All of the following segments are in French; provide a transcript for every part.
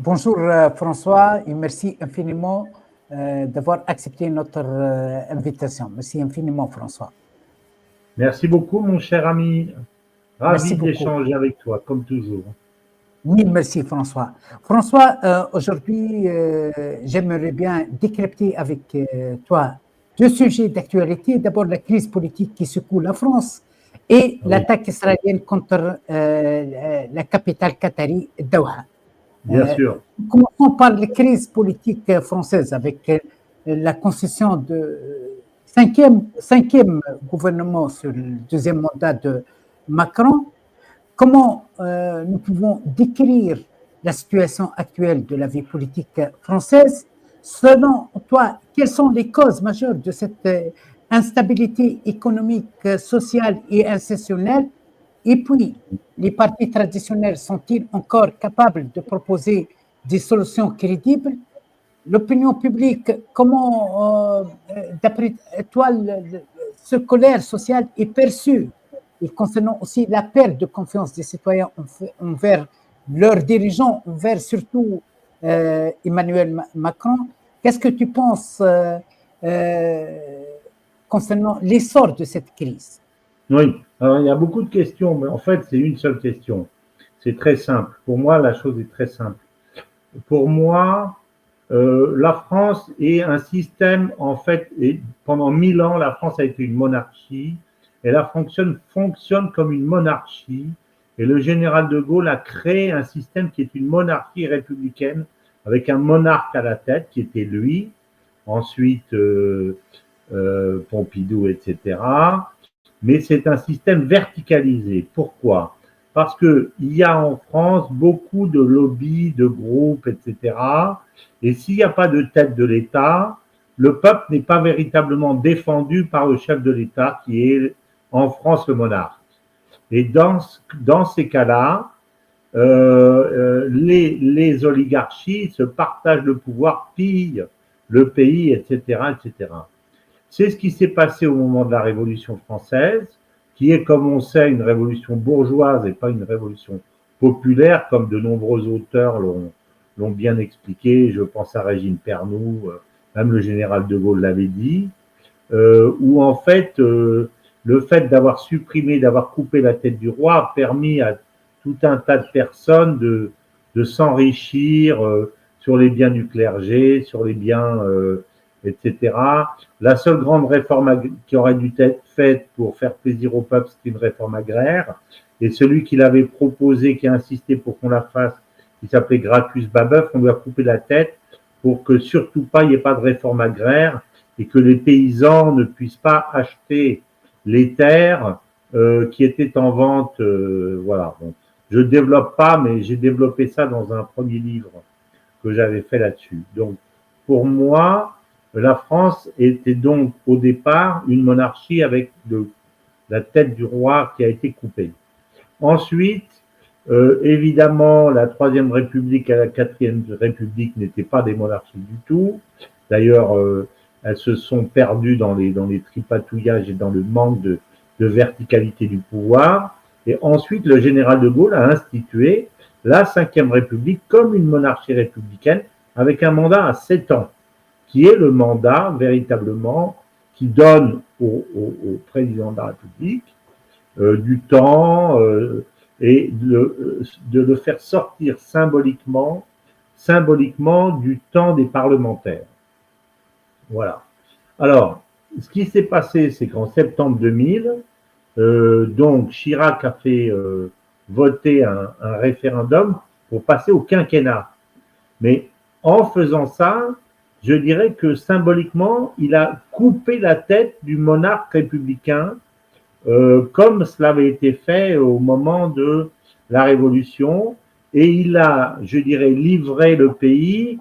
Bonjour François et merci infiniment d'avoir accepté notre invitation. Merci infiniment François. Merci beaucoup, mon cher ami. Merci Ravi beaucoup. d'échanger avec toi, comme toujours. Mille merci François. François, aujourd'hui, j'aimerais bien décrypter avec toi deux sujets d'actualité. D'abord, la crise politique qui secoue la France et Oui, l'attaque israélienne contre la capitale qatari, Doha. bien Euh, sûr. Commençons par la crise politique française avec la concession de cinquième gouvernement sur le deuxième mandat de Macron. Comment nous pouvons décrire la situation actuelle de la vie politique française? Selon toi, quelles sont les causes majeures de cette instabilité économique, sociale et institutionnelle? Et puis, les partis traditionnels sont-ils encore capables de proposer des solutions crédibles? L'opinion publique, comment, d'après toi, ce colère sociale est perçue? Et concernant aussi la perte de confiance des citoyens envers leurs dirigeants, envers surtout Emmanuel Macron, qu'est-ce que tu penses concernant l'essor de cette crise? Oui, alors il y a beaucoup de questions, mais en fait, c'est une seule question. C'est très simple. Pour moi, la chose est très simple. Pour moi, la France est un système, en fait, et pendant 1000 ans, la France a été une monarchie, et la fonctionne comme une monarchie, et le général de Gaulle a créé un système qui est une monarchie républicaine, avec un monarque à la tête, qui était lui, ensuite Pompidou, etc. Mais c'est un système verticalisé. Pourquoi? Parce qu'il y a en France beaucoup de lobbies, de groupes, etc. Et s'il n'y a pas de tête de l'État, le peuple n'est pas véritablement défendu par le chef de l'État qui est en France le monarque. Et dans ces cas-là, les oligarchies se partagent le pouvoir, pillent le pays, etc., etc. C'est ce qui s'est passé au moment de la Révolution française, qui est, comme on sait, une révolution bourgeoise et pas une révolution populaire, comme de nombreux auteurs l'ont bien expliqué. Je pense à Régine Pernoud, même le général de Gaulle l'avait dit, où en fait, le fait d'avoir supprimé, d'avoir coupé la tête du roi a permis à tout un tas de personnes de s'enrichir sur les biens du clergé, sur les biens etc. La seule grande réforme qui aurait dû être faite pour faire plaisir au peuple, c'était une réforme agraire. Et celui qui l'avait proposé, qui a insisté pour qu'on la fasse, il s'appelait Gracchus Babeuf, on lui a coupé la tête pour que surtout pas il n'y ait pas de réforme agraire et que les paysans ne puissent pas acheter les terres qui étaient en vente. Voilà. Bon, je ne développe pas, mais j'ai développé ça dans un premier livre que j'avais fait là-dessus. Donc, pour moi, la France était donc au départ une monarchie avec la tête du roi qui a été coupée. Ensuite, évidemment, la Troisième République et la Quatrième République n'étaient pas des monarchies du tout. D'ailleurs, elles se sont perdues dans les tripatouillages et dans le manque de verticalité du pouvoir. Et ensuite, le général de Gaulle a institué la Cinquième République comme une monarchie républicaine avec un mandat à 7 ans, qui est le mandat véritablement qui donne au président de la République du temps et de le faire sortir symboliquement du temps des parlementaires. Voilà. Alors, ce qui s'est passé, c'est qu'en septembre 2000, donc Chirac a fait voter un référendum pour passer au quinquennat. Mais en faisant ça, je dirais que symboliquement, il a coupé la tête du monarque républicain, comme cela avait été fait au moment de la Révolution, et il a, je dirais, livré le pays,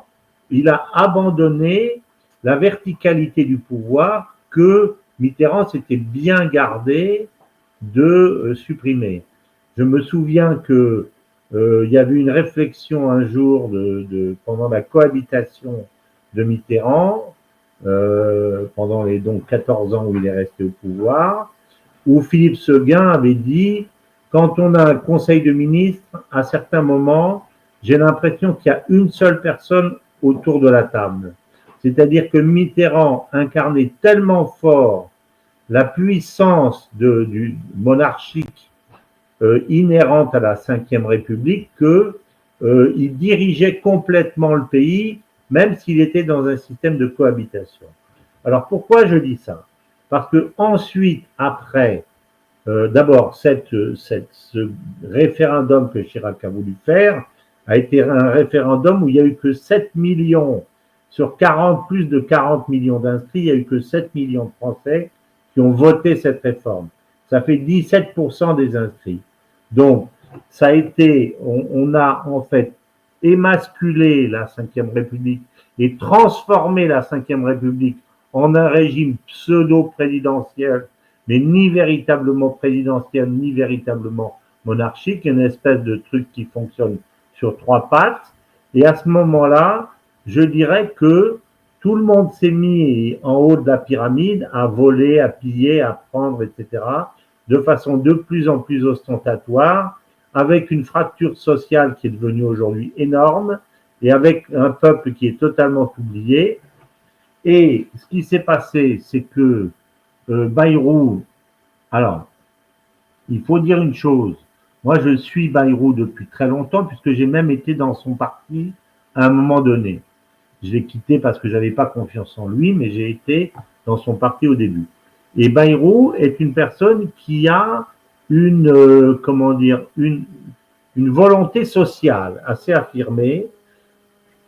il a abandonné la verticalité du pouvoir que Mitterrand s'était bien gardé de supprimer. Je me souviens que il y avait une réflexion un jour pendant la cohabitation de Mitterrand, pendant les donc 14 ans où il est resté au pouvoir, où Philippe Séguin avait dit quand on a un conseil de ministres, à certains moments, j'ai l'impression qu'il y a une seule personne autour de la table. C'est-à-dire que Mitterrand incarnait tellement fort la puissance du monarchique inhérente à la Ve République qu'il dirigeait complètement le pays, même s'il était dans un système de cohabitation. Alors pourquoi je dis ça? Parce que ensuite, après, d'abord, ce référendum que Chirac a voulu faire a été un référendum où il n'y a eu que 7 millions sur plus de 40 millions d'inscrits, il n'y a eu que 7 millions de Français qui ont voté cette réforme. Ça fait 17% des inscrits. Donc, ça a été, on a en fait émasculé la Ve République et transformé la Ve République en un régime pseudo-présidentiel, mais ni véritablement présidentiel, ni véritablement monarchique, une espèce de truc qui fonctionne sur 3 pattes. Et à ce moment-là, je dirais que tout le monde s'est mis en haut de la pyramide à voler, à piller, à prendre, etc., de façon de plus en plus ostentatoire, avec une fracture sociale qui est devenue aujourd'hui énorme, et avec un peuple qui est totalement oublié. Et ce qui s'est passé, c'est que Bayrou, alors, il faut dire une chose, moi je suis Bayrou depuis très longtemps, puisque j'ai même été dans son parti à un moment donné. Je l'ai quitté parce que je n'avais pas confiance en lui, mais j'ai été dans son parti au début. Et Bayrou est une personne qui a une volonté sociale assez affirmée.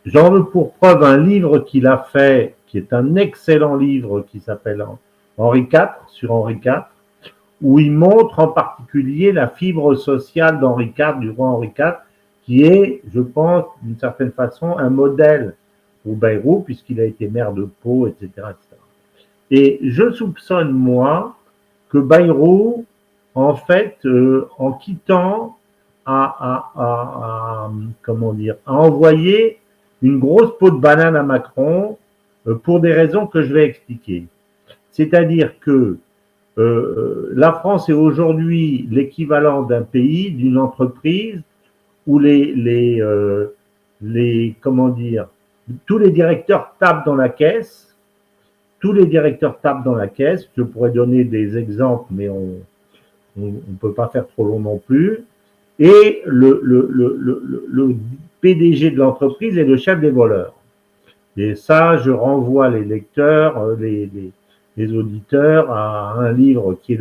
J'en veux pour preuve un livre qu'il a fait, qui est un excellent livre qui s'appelle Henri IV, sur Henri IV, où il montre en particulier la fibre sociale d'Henri IV, du roi Henri IV, qui est, je pense, d'une certaine façon, un modèle pour Bayrou, puisqu'il a été maire de Pau, etc., etc. Et je soupçonne, moi, que Bayrou, en fait, en quittant, a envoyé une grosse peau de banane à Macron pour des raisons que je vais expliquer. C'est-à-dire que la France est aujourd'hui l'équivalent d'un pays, d'une entreprise où tous les directeurs tapent dans la caisse. Tous les directeurs tapent dans la caisse. Je pourrais donner des exemples, mais on ne peut pas faire trop long non plus. Et le PDG de l'entreprise est le chef des voleurs. Et ça, je renvoie les lecteurs, les auditeurs à un livre qui est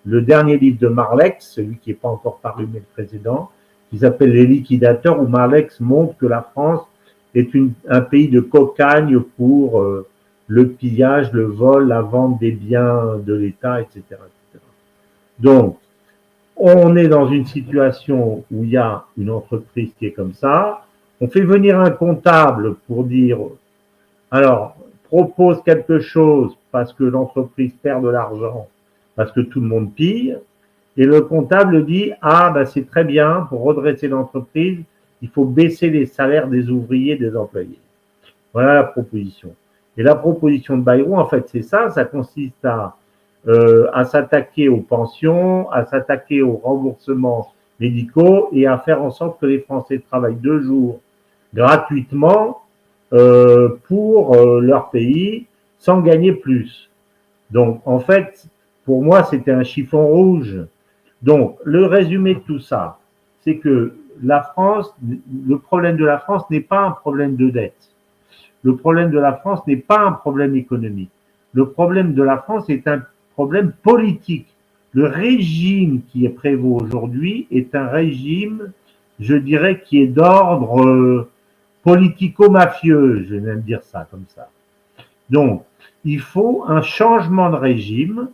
le dernier livre de Marlex, celui qui n'est pas encore paru, mais le précédent, qui s'appelle Les liquidateurs, où Marlex montre que la France est un pays de cocagne pour le pillage, le vol, la vente des biens de l'État, etc., etc. Donc, on est dans une situation où il y a une entreprise qui est comme ça. On fait venir un comptable pour dire, alors, propose quelque chose parce que l'entreprise perd de l'argent, parce que tout le monde pille. Et le comptable dit, c'est très bien, pour redresser l'entreprise, il faut baisser les salaires des ouvriers, des employés. Voilà la proposition. Et la proposition de Bayrou, en fait, c'est ça consiste à s'attaquer aux pensions, à s'attaquer aux remboursements médicaux et à faire en sorte que les Français travaillent 2 jours gratuitement pour leur pays sans gagner plus. Donc, en fait, pour moi, c'était un chiffon rouge. Donc, le résumé de tout ça, c'est que le problème de la France n'est pas un problème de dette. Le problème de la France n'est pas un problème économique. Le problème de la France est un problème politique. Le régime qui est prévaut aujourd'hui est un régime, je dirais, qui est d'ordre politico-mafieux, je vais même dire ça comme ça. Donc, il faut un changement de régime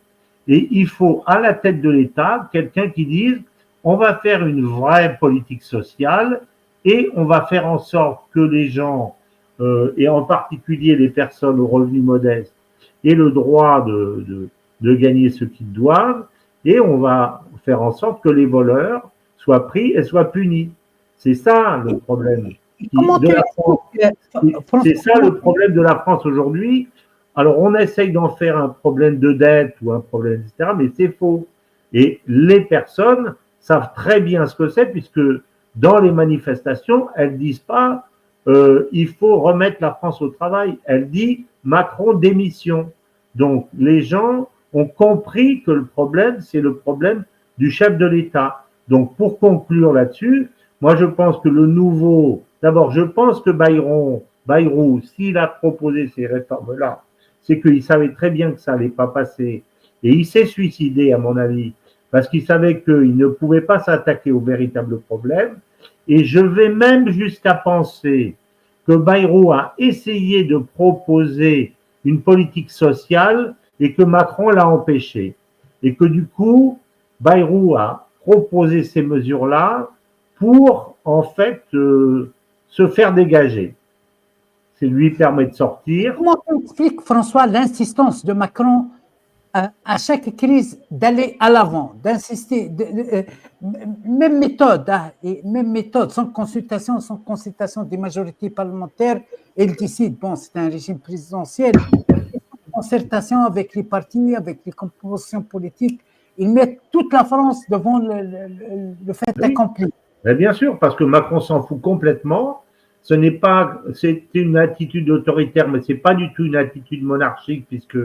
et il faut à la tête de l'État quelqu'un qui dise on va faire une vraie politique sociale et on va faire en sorte que les gens, et en particulier les personnes aux revenus modestes, aient le droit de gagner ce qu'ils doivent et on va faire en sorte que les voleurs soient pris et soient punis. C'est ça le problème. C'est ça le problème de la France aujourd'hui. Alors, on essaye d'en faire un problème de dette ou un problème, etc., mais c'est faux. Et les personnes savent très bien ce que c'est, puisque dans les manifestations, elles disent pas il faut remettre la France au travail. Elles disent Macron démission. Donc les gens ont compris que le problème, c'est le problème du chef de l'État. Donc pour conclure là-dessus, moi je pense que le nouveau, d'abord je pense que Bayrou, s'il a proposé ces réformes-là, c'est qu'il savait très bien que ça n'allait pas passer. Et il s'est suicidé, à mon avis, parce qu'il savait qu'il ne pouvait pas s'attaquer au véritable problème. Et je vais même jusqu'à penser que Bayrou a essayé de proposer une politique sociale et que Macron l'a empêché. Et que du coup, Bayrou a proposé ces mesures-là pour, en fait, se faire dégager. Ça lui permet de sortir. Comment tu expliques, François, l'insistance de Macron à chaque crise d'aller à l'avant, d'insister, même méthode, hein, et même méthode, sans consultation des majorités parlementaires, il décide, bon, c'est un régime présidentiel, concertation avec les partis, avec les compositions politiques, ils mettent toute la France devant le fait accompli. Mais bien sûr, parce que Macron s'en fout complètement. Ce n'est pas, c'est une attitude autoritaire, mais c'est pas du tout une attitude monarchique, puisque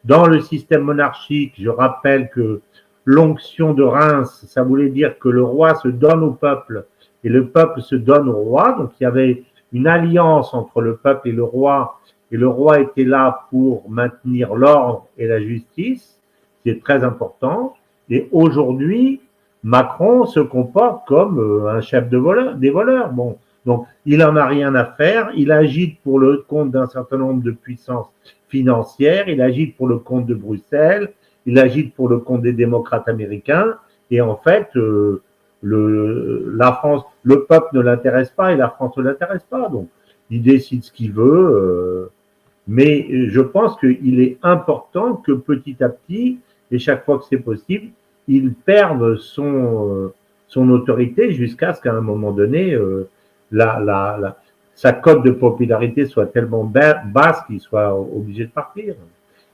dans le système monarchique, je rappelle que l'onction de Reims, ça voulait dire que le roi se donne au peuple et le peuple se donne au roi. Donc il y avait une alliance entre le peuple et le roi était là pour maintenir l'ordre et la justice, c'est très important. Et aujourd'hui, Macron se comporte comme un chef des voleurs. Bon, donc il en a rien à faire. Il agite pour le compte d'un certain nombre de puissances financières. Il agite pour le compte de Bruxelles. Il agite pour le compte des démocrates américains. Et en fait, la France, le peuple ne l'intéresse pas et la France ne l'intéresse pas. Donc, il décide ce qu'il veut. Mais je pense qu'il est important que petit à petit, et chaque fois que c'est possible, il perde son autorité jusqu'à ce qu'à un moment donné, sa cote de popularité soit tellement basse qu'il soit obligé de partir.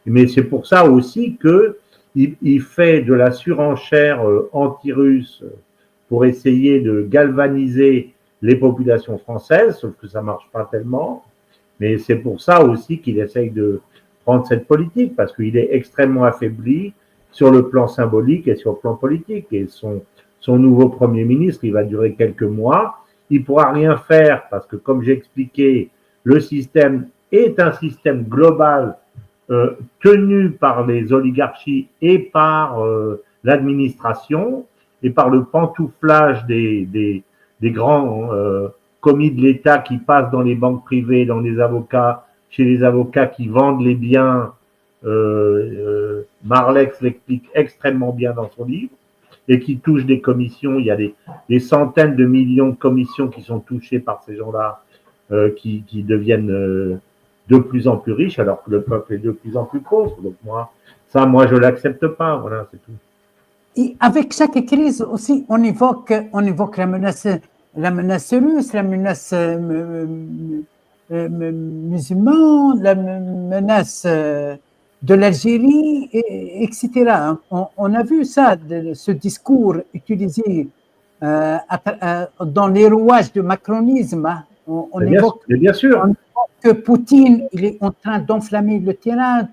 Mais c'est pour ça aussi qu'il fait de la surenchère anti-russe pour essayer de galvaniser les populations françaises, sauf que ça marche pas tellement. Mais c'est pour ça aussi qu'il essaye de prendre cette politique, parce qu'il est extrêmement affaibli sur le plan symbolique et sur le plan politique. Et son nouveau Premier ministre, il va durer quelques mois. Il ne pourra rien faire parce que, comme j'ai expliqué, le système est un système global tenu par les oligarchies et par l'administration et par le pantouflage des grands commis de l'État qui passent dans les banques privées, dans les avocats, chez les avocats qui vendent les biens. Marlex l'explique extrêmement bien dans son livre, et qui touchent des commissions. Il y a des centaines de millions de commissions qui sont touchées par ces gens-là, qui deviennent de plus en plus riches, alors que le peuple est de plus en plus pauvre. Donc moi, je l'accepte pas. Voilà, c'est tout. Et avec chaque crise aussi, on évoque la menace russe, la menace musulmane, la menace de l'Algérie, etc. On a vu ça, ce discours utilisé dans les rouages du macronisme. On évoque, bien sûr. que Poutine, il est en train d'enflammer le terrain,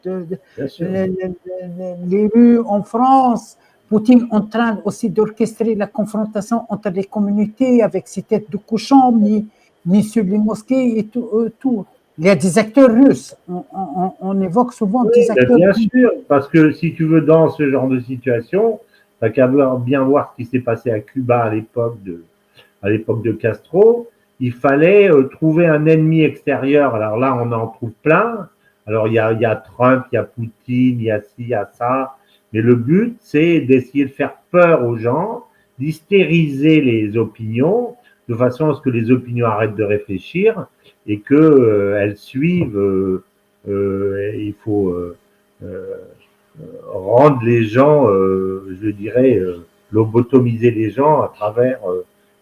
les rues en France. Poutine en train aussi d'orchestrer la confrontation entre les communautés avec ses têtes de cochon, ni sur les mosquées et tout. Il y a des acteurs russes. On évoque souvent des acteurs russes. Bien sûr, parce que si tu veux, dans ce genre de situation, tu n'as qu'à bien voir ce qui s'est passé à Cuba à l'époque de Castro. Il fallait trouver un ennemi extérieur. Alors là, on en trouve plein. Alors il y a Trump, il y a Poutine, il y a ci, il y a ça. Mais le but, c'est d'essayer de faire peur aux gens, d'hystériser les opinions, de façon à ce que les opinions arrêtent de réfléchir et qu'elles suivent. Il faut rendre les gens, je dirais, lobotomiser les gens à travers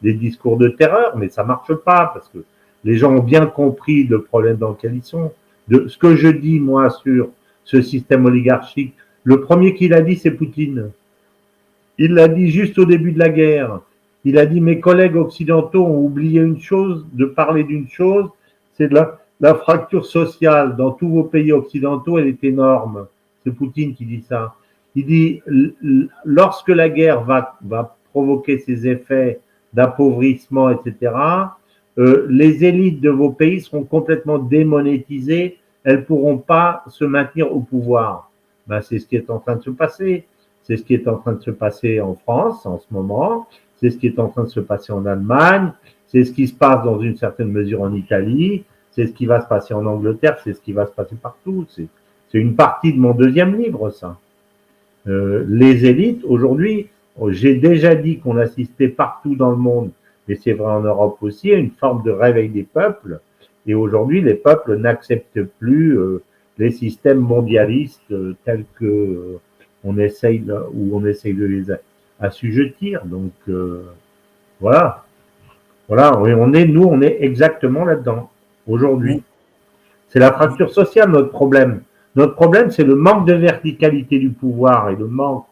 des discours de terreur, mais ça marche pas parce que les gens ont bien compris le problème dans lequel ils sont. De ce que je dis, moi, sur ce système oligarchique, le premier qui l'a dit, c'est Poutine. Il l'a dit juste au début de la guerre. il a dit, mes collègues occidentaux ont oublié une chose, de parler d'une chose, c'est de la fracture sociale dans tous vos pays occidentaux, elle est énorme. C'est Poutine qui dit ça. Il dit, lorsque la guerre va provoquer ses effets d'appauvrissement, etc., les élites de vos pays seront complètement démonétisées, elles ne pourront pas se maintenir au pouvoir. Ben, c'est ce qui est en train de se passer. C'est ce qui est en train de se passer en France en ce moment, c'est ce qui est en train de se passer en Allemagne, c'est ce qui se passe dans une certaine mesure en Italie, c'est ce qui va se passer en Angleterre, c'est ce qui va se passer partout. C'est une partie de mon deuxième livre, ça. Les élites, aujourd'hui, j'ai déjà dit qu'on assistait partout dans le monde, mais c'est vrai en Europe aussi, à une forme de réveil des peuples. Et aujourd'hui, les peuples n'acceptent plus les systèmes mondialistes tels que on essaye de les assujettir. Donc voilà, on est exactement là-dedans aujourd'hui. C'est la fracture sociale notre problème. Notre problème, c'est le manque de verticalité du pouvoir et le manque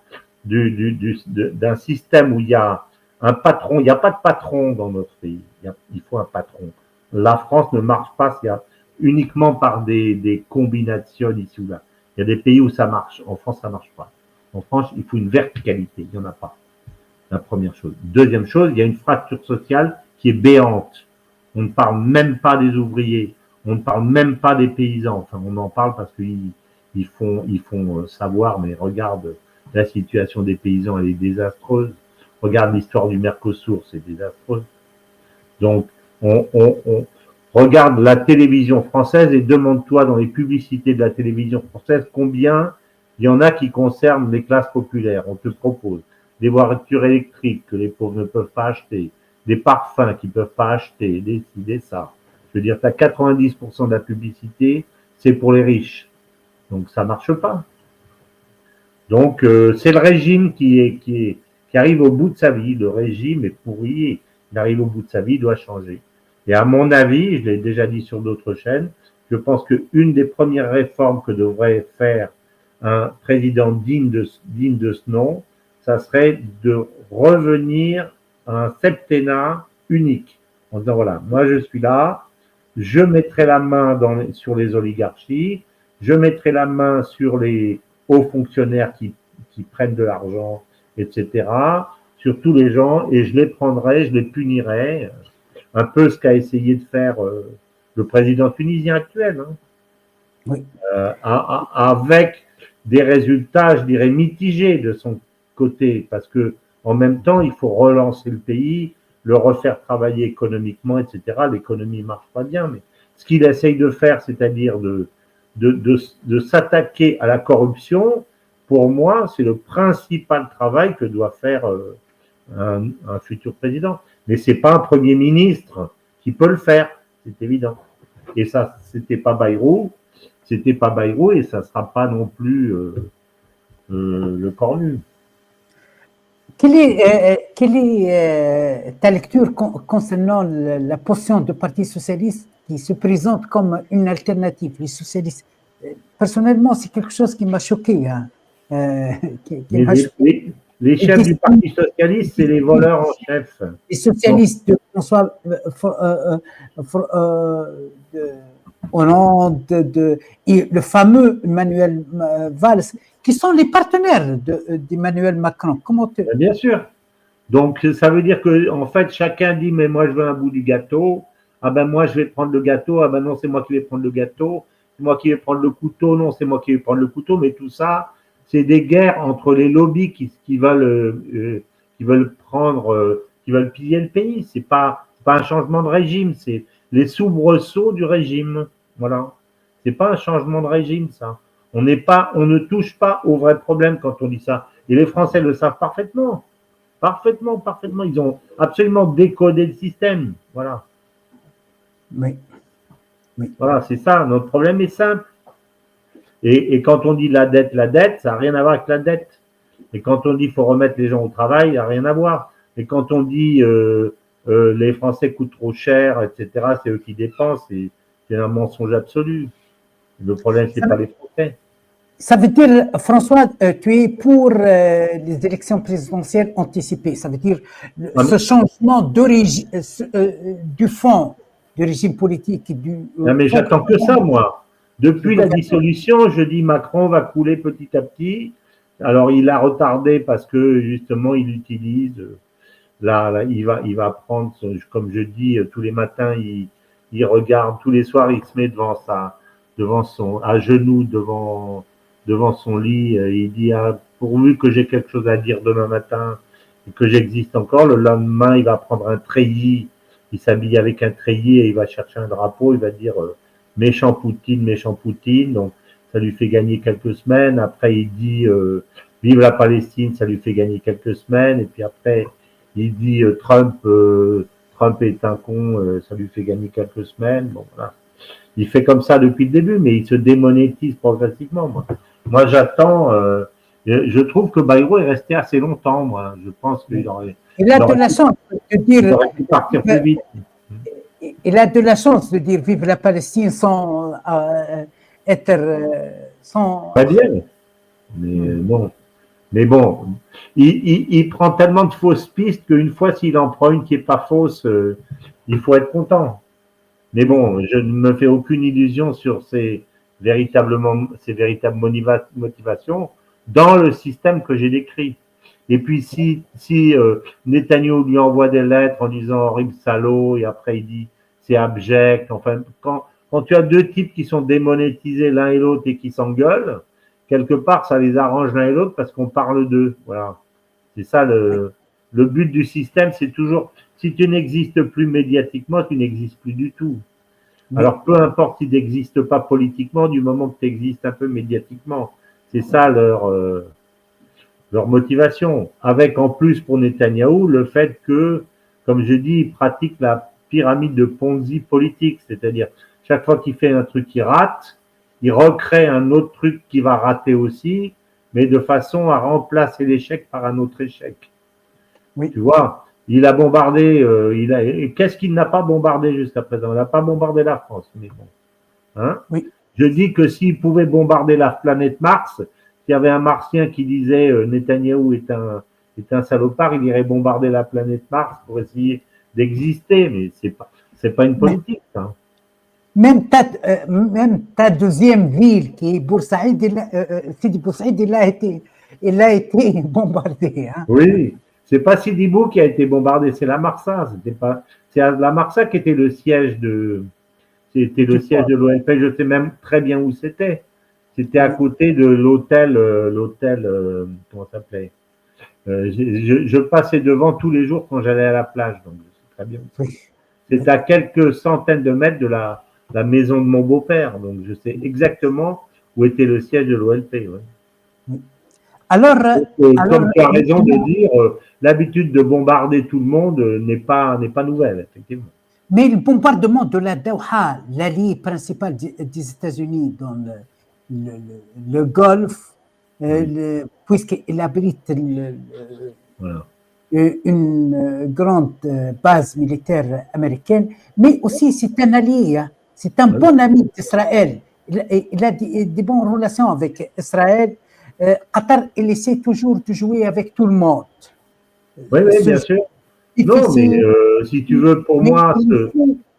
d'un système où il y a un patron. Il n'y a pas de patron dans notre pays. Il faut un patron. La France ne marche pas uniquement par des combinations ici ou là. Il y a des pays où ça marche. En France, ça ne marche pas. En France, il faut une verticalité. Il n'y en a pas. La première chose. Deuxième chose, il y a une fracture sociale qui est béante. On ne parle même pas des ouvriers. On ne parle même pas des paysans. Enfin, on en parle parce qu'ils font savoir, mais regarde, la situation des paysans, elle est désastreuse. Regarde l'histoire du Mercosur, c'est désastreux. Donc, on regarde la télévision française et demande-toi dans les publicités de la télévision française combien il y en a qui concernent les classes populaires. On te propose des voitures électriques que les pauvres ne peuvent pas acheter, des parfums qu'ils ne peuvent pas acheter, des ça. Je veux dire, tu as 90% de la publicité, c'est pour les riches. Donc, ça ne marche pas. Donc, c'est le régime qui arrive au bout de sa vie. Le régime est pourri, il arrive au bout de sa vie, il doit changer. Et à mon avis, je l'ai déjà dit sur d'autres chaînes, je pense qu'une des premières réformes que devrait faire un président digne de ce nom, ça serait de revenir à un septennat unique. En disant, voilà, moi je suis là, je mettrai la main sur les oligarchies, je mettrai la main sur les hauts fonctionnaires qui prennent de l'argent, etc., sur tous les gens, et je les prendrai, je les punirai, un peu ce qu'a essayé de faire le président tunisien actuel, hein. Oui. Avec des résultats, je dirais, mitigés de son côté, parce que en même temps, il faut relancer le pays, le refaire travailler économiquement, etc. L'économie ne marche pas bien, mais ce qu'il essaye de faire, c'est-à-dire de s'attaquer à la corruption, pour moi, c'est le principal travail que doit faire un futur président. Mais c'est pas un premier ministre qui peut le faire, c'est évident. Et ça, c'était pas Bayrou, et ça sera pas non plus le Cornu. Quelle est ta lecture concernant la position du Parti socialiste qui se présente comme une alternative, les socialistes? Personnellement, c'est quelque chose qui m'a choqué. Hein. Les chefs du Parti socialiste, c'est les voleurs en chef. Les socialistes de François Hollande, le fameux Emmanuel Valls, qui sont les partenaires d'Emmanuel Macron. Comment Bien sûr. Donc, ça veut dire que, en fait, chacun dit, mais moi, je veux un bout du gâteau. Ah ben, moi, je vais prendre le gâteau. Ah ben, non, c'est moi qui vais prendre le gâteau. C'est moi qui vais prendre le couteau. Non, c'est moi qui vais prendre le couteau. Mais tout ça, c'est des guerres entre les lobbies qui veulent prendre, qui veulent piller le pays. C'est pas un changement de régime. C'est les soubresauts du régime. Voilà. C'est pas un changement de régime, ça. On ne touche pas au vrai problème quand on dit ça. Et les Français le savent parfaitement. Parfaitement. Ils ont absolument décodé le système. Voilà. Oui. Voilà, c'est ça. Notre problème est simple. Et quand on dit la dette, ça n'a rien à voir avec la dette. Et quand on dit qu'il faut remettre les gens au travail, il n'y a rien à voir. Et quand on dit les Français coûtent trop cher, etc., c'est eux qui dépensent, c'est un mensonge absolu. Le problème, ce n'est pas les Français. Ça veut dire, François, tu es pour les élections présidentielles anticipées. Ça veut dire ce changement d'origine, du fond du régime politique. Non, mais j'attends que ça, moi. Depuis la dissolution, je dis Macron va couler petit à petit. Alors, il a retardé parce que, justement, il utilise, là, il va prendre, comme je dis, tous les matins, il regarde, tous les soirs, il se met à genoux devant son lit. Il dit, ah, pourvu que j'ai quelque chose à dire demain matin et que j'existe encore, le lendemain, il va prendre un treillis. Il s'habille avec un treillis et il va chercher un drapeau, il va dire méchant Poutine, donc ça lui fait gagner quelques semaines. Après, il dit vive la Palestine, ça lui fait gagner quelques semaines. Et puis après, il dit Trump est un con, ça lui fait gagner quelques semaines. Bon, voilà. Il fait comme ça depuis le début, mais il se démonétise progressivement. Moi j'attends. Je trouve que Bayrou est resté assez longtemps, moi. Je pense qu'il aurait. Il a de la chance de dire. Il aurait pu partir plus vite. Il a de la chance de dire vive la Palestine sans être. Sans... Pas bien. Mais bon. Mais bon, il prend tellement de fausses pistes qu'une fois, s'il en prend une qui n'est pas fausse, il faut être content. Mais bon, je ne me fais aucune illusion sur ses véritables motivations dans le système que j'ai décrit. Et puis, si Netanyahou lui envoie des lettres en disant horrible salaud, et après il dit c'est abject, enfin, quand tu as deux types qui sont démonétisés l'un et l'autre et qui s'engueulent, quelque part, ça les arrange l'un et l'autre parce qu'on parle d'eux. Voilà. C'est ça le but du système, c'est toujours, si tu n'existes plus médiatiquement, tu n'existes plus du tout. Alors, peu importe s'il n'existe pas politiquement, du moment que tu existes un peu médiatiquement. C'est ça leur motivation. Avec en plus pour Netanyahou le fait que, comme je dis, il pratique la pyramide de Ponzi politique. C'est-à-dire, chaque fois qu'il fait un truc qui rate, il recrée un autre truc qui va rater aussi, mais de façon à remplacer l'échec par un autre échec. Oui. Tu vois, il a bombardé, qu'est-ce qu'il n'a pas bombardé jusqu'à présent? Il n'a pas bombardé la France, mais bon. Hein? Oui. Je dis que s'il pouvait bombarder la planète Mars, s'il y avait un Martien qui disait Netanyahou est un salopard, il irait bombarder la planète Mars pour essayer d'exister, mais c'est pas une politique, ça. Même ta deuxième ville, qui est Boursaïd, Sidi Boursaïd, il a été bombardé. Hein. Oui, c'est pas Sidi Bou qui a été bombardé, c'est la Marsa. C'est la Marsa qui était le siège de l'OLP. Je sais même très bien où c'était. C'était à côté de l'hôtel, comment ça s'appelait? Je passais devant tous les jours quand j'allais à la plage, donc je sais très bien. C'est à quelques centaines de mètres de la maison de mon beau-père, donc je sais exactement où était le siège de l'OLP. Ouais. Alors, comme tu as raison de dire, l'habitude de bombarder tout le monde n'est pas nouvelle, effectivement. Mais le bombardement de la Doha, l'allié principal des États-Unis dans le Golfe, puisqu'il abrite une grande base militaire américaine, mais aussi c'est un allié, hein. C'est un bon ami d'Israël. Il a des bonnes relations avec Israël. Qatar, il essaie toujours de jouer avec tout le monde. Oui, bien sûr. Non, mais si tu veux, pour moi...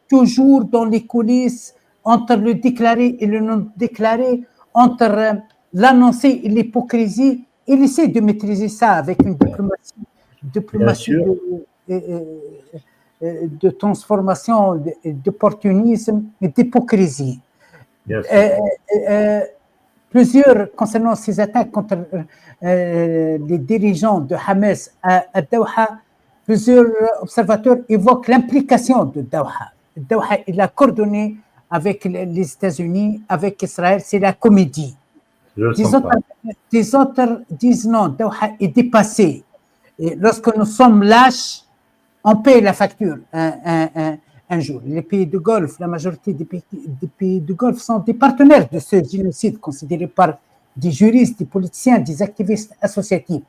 Toujours dans les coulisses, entre le déclaré et le non déclaré, entre l'annoncé et l'hypocrisie, il essaie de maîtriser ça avec une diplomatie de transformation, d'opportunisme et d'hypocrisie. Plusieurs, concernant ces attaques contre les dirigeants de Hamas à Doha, plusieurs observateurs évoquent l'implication de Doha. Doha, il a coordonné avec les États-Unis, avec Israël, c'est la comédie. Des autres disent non, Doha est dépassé. Et lorsque nous sommes lâches, on paye la facture un jour. Les pays du Golfe, la majorité des pays du Golfe sont des partenaires de ce génocide considérés par des juristes, des politiciens, des activistes associatifs.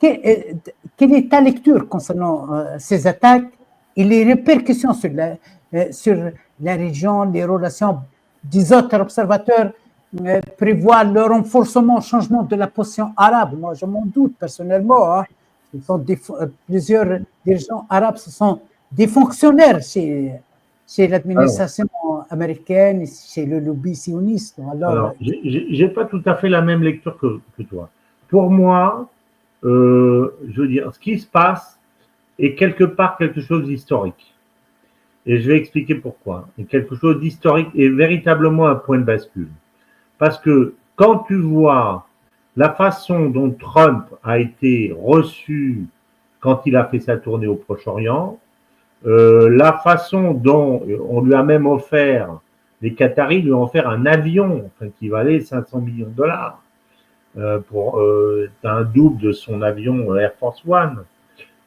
Quelle est ta lecture concernant ces attaques et les répercussions sur la région, les relations des autres observateurs prévoit le renforcement, changement de la position arabe. Moi, je m'en doute personnellement. Hein. Plusieurs dirigeants arabes, ce sont des fonctionnaires chez l'administration américaine, chez le lobby sioniste. Alors j'ai pas tout à fait la même lecture que toi. Pour moi, je veux dire, ce qui se passe est quelque part quelque chose d'historique. Et je vais expliquer pourquoi. Et quelque chose d'historique est véritablement un point de bascule. Parce que quand tu vois la façon dont Trump a été reçu quand il a fait sa tournée au Proche-Orient, la façon dont on lui a même offert, les Qataris lui ont offert un avion qui valait 500 millions de dollars pour un double de son avion Air Force One.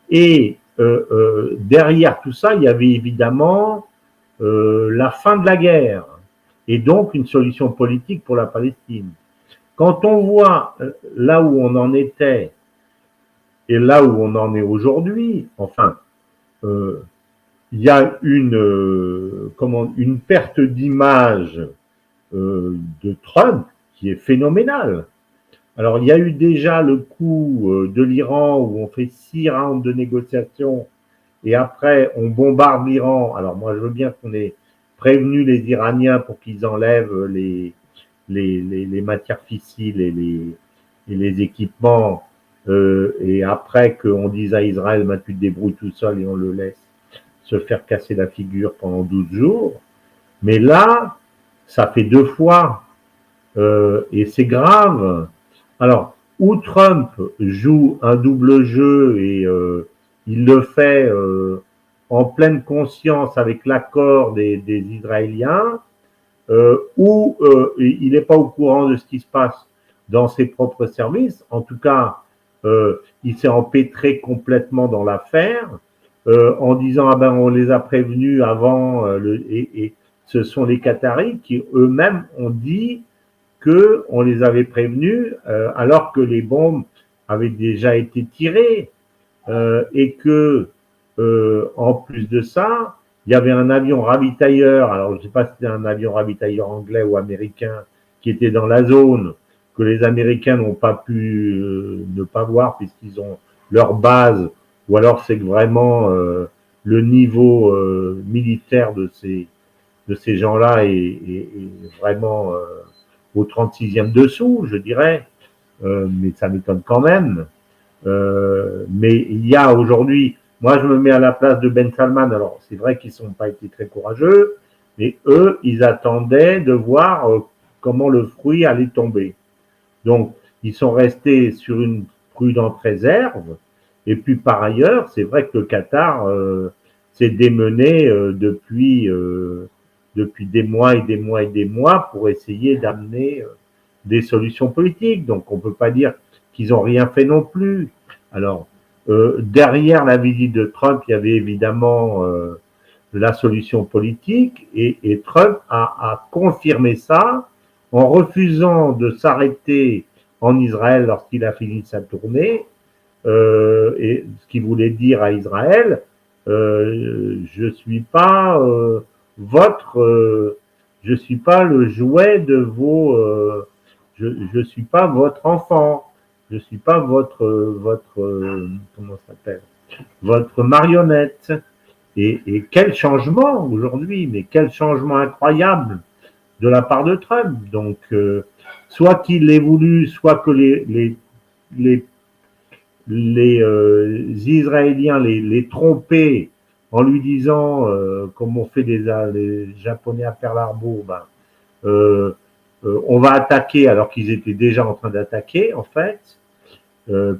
Et derrière tout ça, il y avait évidemment la fin de la guerre et donc une solution politique pour la Palestine. Quand on voit là où on en était et là où on en est aujourd'hui, enfin, il y a une perte d'image de Trump qui est phénoménale. Alors, il y a eu déjà le coup de l'Iran où on fait 6 rounds de négociations et après on bombarde l'Iran. Alors, moi, je veux bien qu'on ait prévenu les Iraniens pour qu'ils enlèvent les matières fissiles et les équipements et après qu'on dise à Israël, bah, tu te débrouilles tout seul et on le laisse se faire casser la figure pendant 12 jours. Mais là, ça fait 2 fois et c'est grave. Alors, où Trump joue un double jeu et il le fait en pleine conscience avec l'accord des Israéliens, où il n'est pas au courant de ce qui se passe dans ses propres services. En tout cas, il s'est empêtré complètement dans l'affaire en disant ah ben on les a prévenus avant et ce sont les Qataris qui eux-mêmes ont dit que on les avait prévenus alors que les bombes avaient déjà été tirées et que en plus de ça, il y avait un avion ravitailleur, alors je ne sais pas si c'était un avion ravitailleur anglais ou américain qui était dans la zone, que les Américains n'ont pas pu ne pas voir puisqu'ils ont leur base, ou alors c'est que vraiment le niveau militaire de ces gens-là est vraiment au 36e dessous, je dirais, mais ça m'étonne quand même. Mais il y a aujourd'hui, moi je me mets à la place de Ben Salman, alors c'est vrai qu'ils n'ont pas été très courageux, mais eux, ils attendaient de voir comment le fruit allait tomber. Donc, ils sont restés sur une prudente réserve, et puis par ailleurs, c'est vrai que le Qatar s'est démené depuis des mois et des mois et des mois pour essayer d'amener des solutions politiques. Donc, on ne peut pas dire qu'ils n'ont rien fait non plus. Alors, derrière la visite de Trump, il y avait évidemment la solution politique et Trump a confirmé ça en refusant de s'arrêter en Israël lorsqu'il a fini sa tournée et ce qu'il voulait dire à Israël, je suis pas je suis pas le jouet de vos, je suis pas votre enfant. Je suis pas votre comment ça s'appelle, votre marionnette. Et quel changement aujourd'hui, mais quel changement incroyable de la part de Trump. Donc, soit qu'il l'ait voulu, soit que les Israéliens les trompaient en lui disant, comme ont fait les Japonais à Pearl Harbor, on va attaquer alors qu'ils étaient déjà en train d'attaquer, en fait,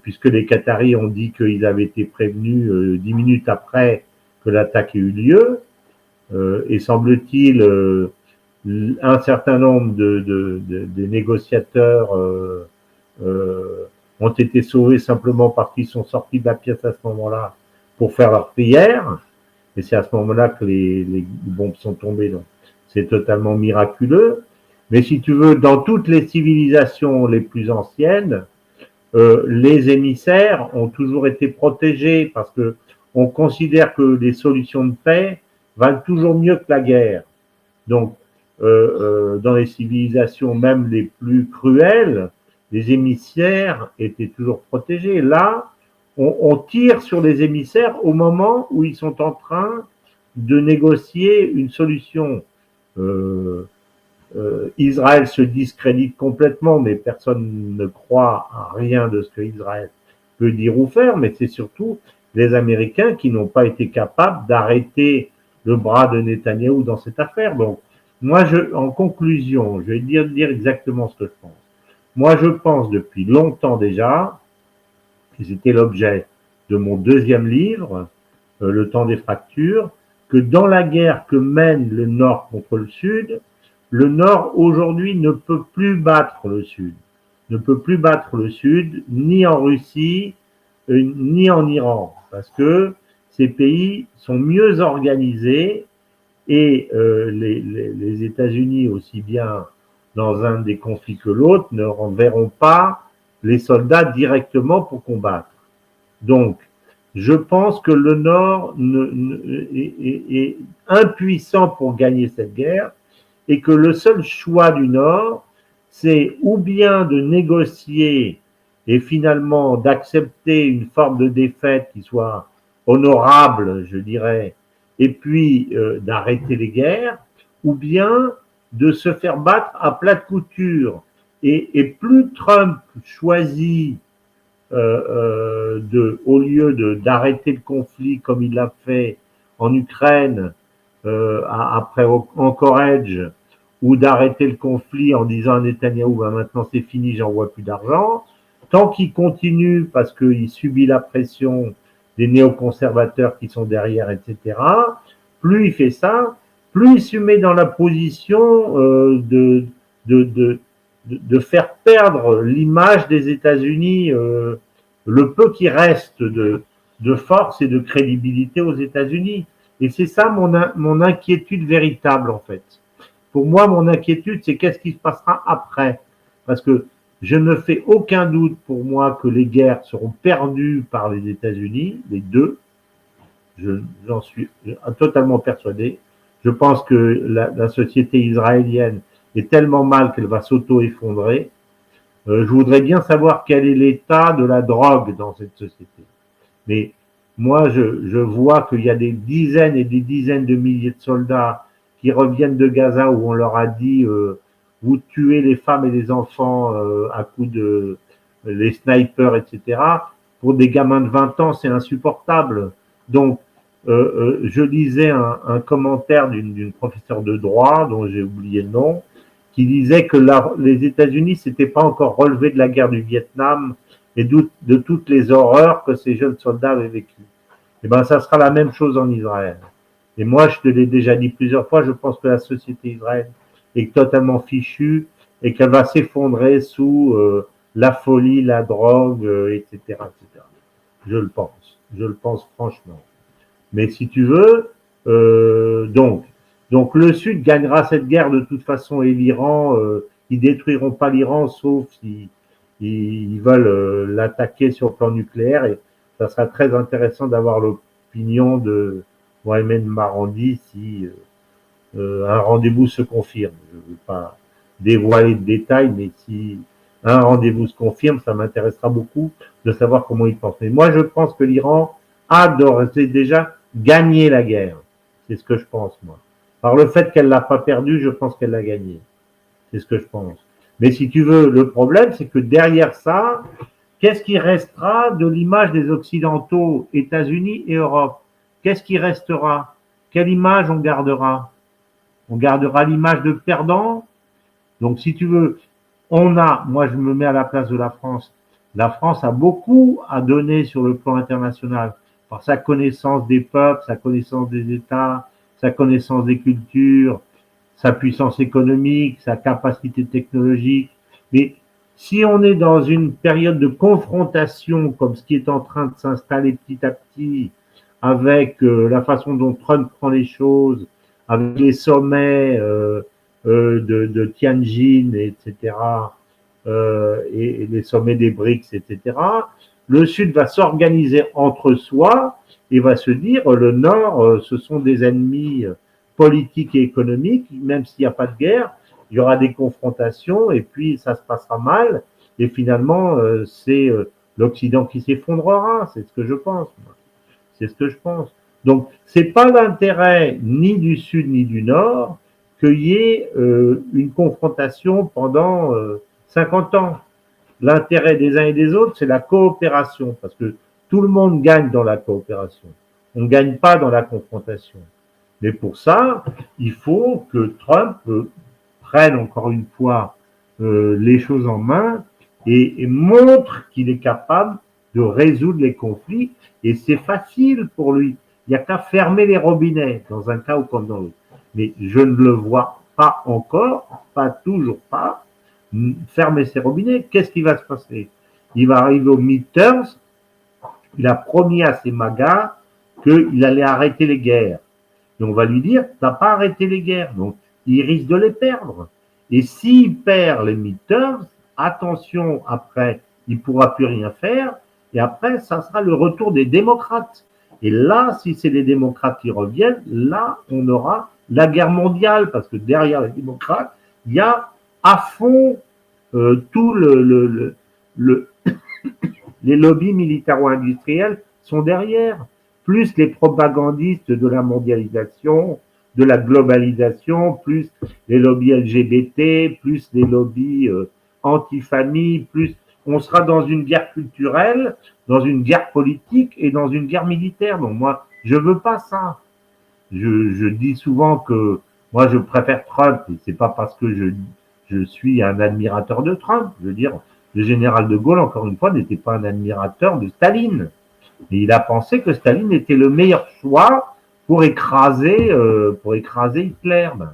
puisque les Qataris ont dit qu'ils avaient été prévenus 10 minutes après que l'attaque ait eu lieu. Et semble-t-il, un certain nombre de négociateurs ont été sauvés simplement parce qu'ils sont sortis de la pièce à ce moment-là pour faire leur prière. Et c'est à ce moment-là que les bombes sont tombées. Donc, c'est totalement miraculeux. Mais si tu veux, dans toutes les civilisations les plus anciennes, les émissaires ont toujours été protégés parce que on considère que les solutions de paix valent toujours mieux que la guerre. Donc, dans les civilisations même les plus cruelles, les émissaires étaient toujours protégés. Là, on tire sur les émissaires au moment où ils sont en train de négocier une solution. Israël se discrédite complètement, mais personne ne croit à rien de ce que Israël peut dire ou faire, mais c'est surtout les Américains qui n'ont pas été capables d'arrêter le bras de Netanyahou dans cette affaire. Donc, moi, en conclusion, je vais dire exactement ce que je pense. Moi, je pense depuis longtemps déjà, et c'était l'objet de mon deuxième livre, Le temps des fractures, que dans la guerre que mène le Nord contre le Nord aujourd'hui ne peut plus battre le Sud. Ne peut plus battre le Sud, ni en Russie, ni en Iran, parce que ces pays sont mieux organisés et les États-Unis, aussi bien dans un des conflits que l'autre, ne renverront pas les soldats directement pour combattre. Donc, je pense que le Nord est impuissant pour gagner cette guerre et que le seul choix du Nord, c'est ou bien de négocier et finalement d'accepter une forme de défaite qui soit honorable, je dirais, et puis d'arrêter les guerres, ou bien de se faire battre à plat de couture. Et plus Trump choisit au lieu d'arrêter le conflit comme il l'a fait en Ukraine après Anchorage, ou d'arrêter le conflit en disant à Netanyahou, ben maintenant c'est fini, j'envoie plus d'argent, tant qu'il continue parce qu'il subit la pression des néoconservateurs qui sont derrière, etc., plus il fait ça, plus il se met dans la position de faire perdre l'image des États-Unis, le peu qui reste de force et de crédibilité aux États-Unis. Et c'est ça mon inquiétude véritable, en fait. Pour moi, mon inquiétude, c'est qu'est-ce qui se passera après. Parce que je ne fais aucun doute pour moi que les guerres seront perdues par les États-Unis, les deux. J'en suis totalement persuadé. Je pense que la société israélienne est tellement mal qu'elle va s'auto-effondrer. Je voudrais bien savoir quel est l'état de la drogue dans cette société. Mais moi, je vois qu'il y a des dizaines et des dizaines de milliers de soldats qui reviennent de Gaza où on leur a dit vous tuez les femmes et les enfants à coups de les snipers, etc. Pour des gamins de 20 ans, c'est insupportable. Donc, je lisais un commentaire d'une professeure de droit, dont j'ai oublié le nom, qui disait que les États-Unis s'étaient pas encore relevés de la guerre du Vietnam et de toutes les horreurs que ces jeunes soldats avaient vécues. Et ben, ça sera la même chose en Israël. Et moi, je te l'ai déjà dit plusieurs fois, je pense que la société israélienne est totalement fichue et qu'elle va s'effondrer sous la folie, la drogue, etc., etc. Je le pense franchement. Mais si tu veux, donc le Sud gagnera cette guerre de toute façon et l'Iran, ils détruiront pas l'Iran sauf si ils veulent l'attaquer sur le plan nucléaire et ça sera très intéressant d'avoir l'opinion de Mohamed Marandi si un rendez-vous se confirme. Je ne veux pas dévoiler de détails, mais si un rendez-vous se confirme, ça m'intéressera beaucoup de savoir comment il pense. Mais moi, je pense que l'Iran a d'ores et déjà gagné la guerre. C'est ce que je pense, moi. Par le fait qu'elle l'a pas perdue, je pense qu'elle l'a gagnée. C'est ce que je pense. Mais si tu veux, le problème, c'est que derrière ça, qu'est-ce qui restera de l'image des Occidentaux, États-Unis et Europe? Qu'est-ce qui restera? Quelle image on gardera? On gardera l'image de perdant. Donc, si tu veux, moi, je me mets à la place de la France. La France a beaucoup à donner sur le plan international par sa connaissance des peuples, sa connaissance des États, sa connaissance des cultures, sa puissance économique, sa capacité technologique. Mais si on est dans une période de confrontation comme ce qui est en train de s'installer petit à petit avec la façon dont Trump prend les choses, avec les sommets de Tianjin, etc., et les sommets des BRICS, etc., le Sud va s'organiser entre soi et va se dire le Nord, ce sont des ennemis politique et économique, même s'il n'y a pas de guerre, il y aura des confrontations et puis ça se passera mal. Et finalement, c'est l'Occident qui s'effondrera. C'est ce que je pense. C'est ce que je pense. Donc, c'est pas l'intérêt ni du Sud ni du Nord qu'il y ait une confrontation pendant 50 ans. L'intérêt des uns et des autres, c'est la coopération, parce que tout le monde gagne dans la coopération. On ne gagne pas dans la confrontation. Mais pour ça, il faut que Trump prenne encore une fois les choses en main et montre qu'il est capable de résoudre les conflits. Et c'est facile pour lui. Il n'y a qu'à fermer les robinets dans un cas ou comme dans l'autre. Mais je ne le vois pas encore, pas toujours pas, fermer ses robinets. Qu'est-ce qui va se passer? Il va arriver aux midterms. Il a promis à ses magas qu'il allait arrêter les guerres. Et on va lui dire, tu n'as pas arrêté les guerres. Donc, il risque de les perdre. Et s'il perd les midterms, attention, après, il ne pourra plus rien faire. Et après, ça sera le retour des démocrates. Et là, si c'est les démocrates qui reviennent, là, on aura la guerre mondiale. Parce que derrière les démocrates, il y a à fond tout les lobbies militaro-industriels sont derrière. Plus les propagandistes de la mondialisation, de la globalisation, plus les lobbies LGBT, plus les lobbies anti-famille, plus on sera dans une guerre culturelle, dans une guerre politique et dans une guerre militaire. Donc moi, je veux pas ça. Je dis souvent que moi, je préfère Trump, et c'est pas parce que je suis un admirateur de Trump. Je veux dire, le général de Gaulle, encore une fois, n'était pas un admirateur de Staline. Et il a pensé que Staline était le meilleur choix pour écraser Hitler. Ben,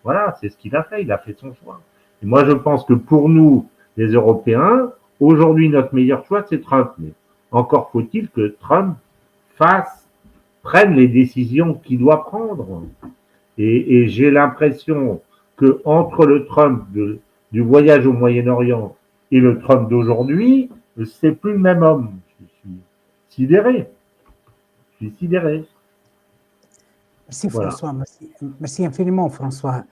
voilà, c'est ce qu'il a fait. Il a fait son choix. Et moi, je pense que pour nous, les Européens, aujourd'hui, notre meilleur choix, c'est Trump. Mais encore faut-il que Trump prenne les décisions qu'il doit prendre. Et j'ai l'impression que entre le Trump du voyage au Moyen-Orient et le Trump d'aujourd'hui, c'est plus le même homme. Je suis sidéré. Je suis sidéré. Merci François, merci infiniment François.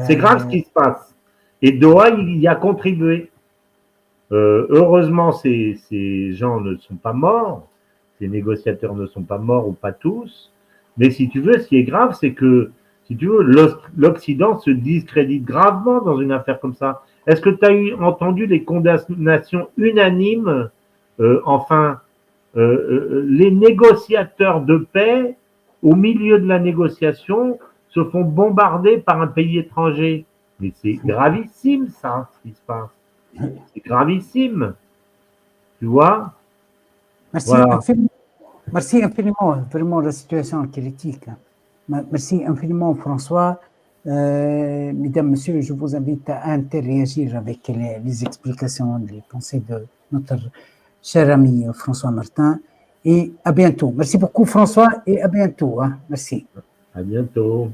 C'est grave ce qui se passe. Et Doha, il y a contribué. Heureusement, ces gens ne sont pas morts, ces négociateurs ne sont pas morts ou pas tous. Mais si tu veux, ce qui est grave, c'est que, si tu veux, l'Occident se discrédite gravement dans une affaire comme ça. Est-ce que tu as entendu les condamnations unanimes les négociateurs de paix, au milieu de la négociation, se font bombarder par un pays étranger. Mais c'est gravissime, ça, ce qui se passe. C'est gravissime. Tu vois? Merci infiniment, vraiment, la situation critique. Merci infiniment, François. Mesdames, Messieurs, je vous invite à interagir avec les explications, les pensées de notre cher ami François Martin. Et à bientôt. Merci beaucoup, François, et à bientôt. Hein. Merci. À bientôt.